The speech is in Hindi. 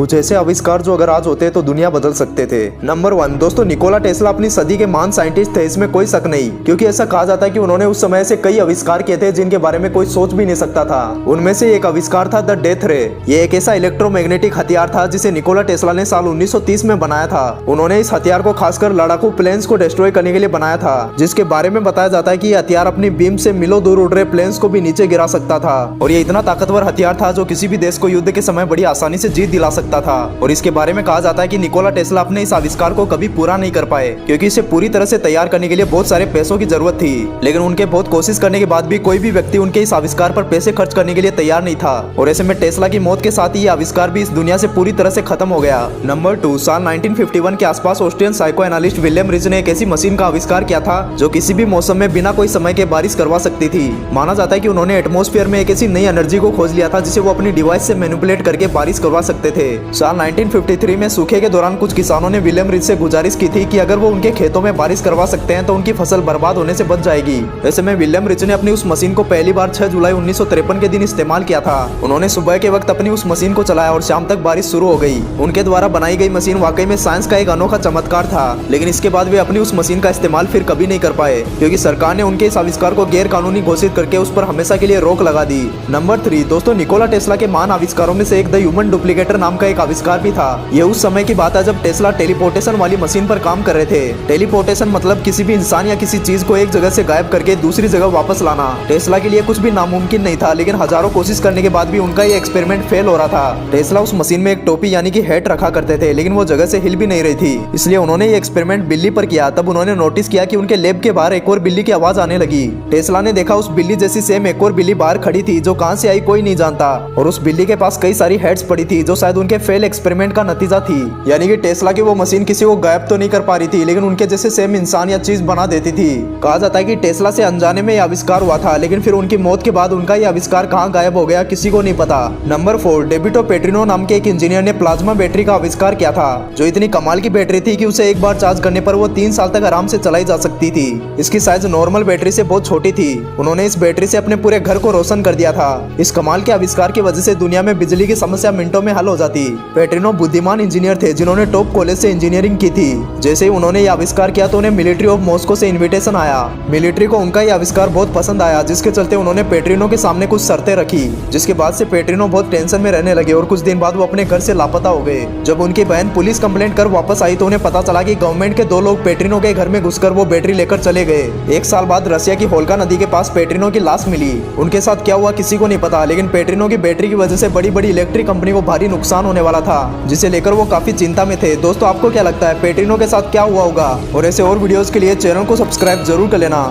कुछ ऐसे आविष्कार जो अगर आज होते तो दुनिया बदल सकते थे। नंबर 1 दोस्तों, निकोला टेस्ला अपनी सदी के महान साइंटिस्ट थे, इसमें कोई शक नहीं, क्योंकि ऐसा कहा जाता है कि उन्होंने उस समय से कई आविष्कार किए थे जिनके बारे में कोई सोच भी नहीं सकता था। उनमें से एक आविष्कार था द डेथ रे। ये एक ऐसा इलेक्ट्रोमैग्नेटिक हथियार था जिसे निकोला टेस्ला ने साल 1930 में बनाया था। उन्होंने इस हथियार को खासकर लड़ाकू प्लेन्स को डिस्ट्रॉय करने के लिए बनाया था, जिसके बारे में बताया जाता है कि यह हथियार अपनी बीम से मीलों दूर उड़ रहे प्लेन्स को भी नीचे गिरा सकता था। और ये इतना ताकतवर हथियार था जो किसी भी देश को युद्ध के समय बड़ी आसानी से जीत दिला सकता था। और इसके बारे में कहा जाता है कि निकोला टेस्ला अपने इस आविष्कार को कभी पूरा नहीं कर पाए, क्योंकि इसे पूरी तरह से तैयार करने के लिए बहुत सारे पैसों की जरूरत थी। लेकिन उनके बहुत कोशिश करने के बाद भी कोई भी व्यक्ति उनके इस आविष्कार पर पैसे खर्च करने के लिए तैयार नहीं था। और ऐसे में टेस्ला की मौत के साथ ही ये आविष्कार भी इस दुनिया से पूरी तरह से खत्म हो गया। नंबर 2 साल 1951 के आसपास Austrian psycho analyst William ridge ने एक ऐसी मशीन का आविष्कार किया था जो किसी भी मौसम में बिना कोई समय के बारिश करवा सकती थी। माना जाता है कि उन्होंने एटमॉस्फेयर में एक ऐसी नई एनर्जी को खोज लिया था जिसे वो अपनी डिवाइस से मैनिपुलेट करके बारिश करवा सकते थे। साल 1953 में सूखे के दौरान कुछ किसानों ने विलियम रिज से गुजारिश की थी कि अगर वो उनके खेतों में बारिश करवा सकते हैं तो उनकी फसल बर्बाद होने से बच जाएगी। ऐसे में विलियम रिज ने अपनी उस मशीन को पहली बार 6 जुलाई 1953 के दिन इस्तेमाल किया था। उन्होंने सुबह के वक्त अपनी उस मशीन को चलाया और शाम तक बारिश शुरू हो गई। उनके द्वारा बनाई गई मशीन वाकई में साइंस का एक अनोखा चमत्कार था, लेकिन इसके बाद वे अपनी उस मशीन का इस्तेमाल फिर कभी नहीं कर पाए, क्योंकि सरकार ने उनके इस आविष्कार को गैर कानूनी घोषित करके उस पर हमेशा के लिए रोक लगा दी। नंबर 3 दोस्तों, निकोला टेस्ला के महान आविष्कारों में से एक द ह्यूमन डुप्लीकेटर नाम का एक आविष्कार भी था। यह उस समय की बात है जब टेस्ला टेलीपोर्टेशन वाली मशीन पर काम कर रहे थे। टेलीपोर्टेशन मतलब किसी भी इंसान या किसी चीज को एक जगह से गायब करके दूसरी जगह वापस लाना। टेस्ला के लिए कुछ भी नामुमकिन नहीं था, लेकिन हजारों कोशिश करने के बाद भी उनका ये एक्सपेरिमेंट फेल हो रहा था। टेस्ला उस मशीन में एक टोपी यानी कि हैट रखा करते थे, लेकिन वो जगह से हिल भी नहीं रही थी, इसलिए उन्होंने ये एक्सपेरिमेंट बिल्ली पर किया। तब उन्होंने नोटिस किया कि उनके लैब के बाहर एक और बिल्ली की आवाज आने लगी। टेस्ला ने देखा उस बिल्ली जैसी सेम एक और बिल्ली बाहर खड़ी थी जो कहां से आई कोई नहीं जानता, और उस बिल्ली के पास कई सारी हेड्स पड़ी थी जो शायद उनके फेल एक्सपेरिमेंट का नतीजा थी। यानी कि टेस्ला की वो मशीन किसी को गायब तो नहीं कर पा रही थी, लेकिन उनके जैसे सेम इंसान या चीज बना देती थी। कहा जाता है कि टेस्ला से अनजाने में यह आविष्कार हुआ था, लेकिन फिर उनकी मौत के बाद उनका यह आविष्कार कहां गायब हो गया किसी को नहीं पता। नंबर 4 डेविड पेट्रिनो नाम के एक इंजीनियर ने प्लाज्मा बैटरी का आविष्कार किया था, जो इतनी कमाल की बैटरी थी कि उसे एक बार चार्ज करने पर वो 3 साल तक आराम से चलाई जा सकती थी। इसकी साइज नॉर्मल बैटरी से बहुत छोटी थी। उन्होंने इस बैटरी से अपने पूरे घर को रोशन कर दिया था। इस कमाल के आविष्कार की वजह से दुनिया में बिजली की समस्या मिनटों में हल हो जाती। पेट्रिनो बुद्धिमान इंजीनियर थे जिन्होंने टॉप कॉलेज से इंजीनियरिंग की थी। जैसे ही उन्होंने यह आविष्कार किया तो उन्हें मिलिट्री ऑफ मॉस्को से इन्विटेशन आया। मिलिट्री को उनका यह आविष्कार बहुत पसंद आया, जिसके चलते उन्होंने पेट्रिनो के सामने कुछ शर्तें रखी, जिसके बाद से पेट्रिनो बहुत टेंशन में रहने लगे और कुछ दिन बाद वो अपने घर से लापता हो गए। जब उनकी बहन पुलिस कंप्लेंट कर वापस आई तो उन्हें पता चला कि गवर्नमेंट के 2 लोग पेट्रिनो के घर में घुसकर वो बैटरी लेकर चले गए। 1 साल बाद रसिया की होल्का नदी के पास पेट्रिनो की लाश मिली। उनके साथ क्या हुआ किसी को नहीं पता, लेकिन पेट्रिनो की बैटरी की वजह से बड़ी बड़ी इलेक्ट्रिक कंपनी को भारी नुकसान होने वाला था, जिसे लेकर वो काफी चिंता में थे। दोस्तों, आपको क्या लगता है पेट्रिनो के साथ क्या हुआ होगा? और ऐसे और वीडियोस के लिए चैनल को सब्सक्राइब जरूर कर लेना।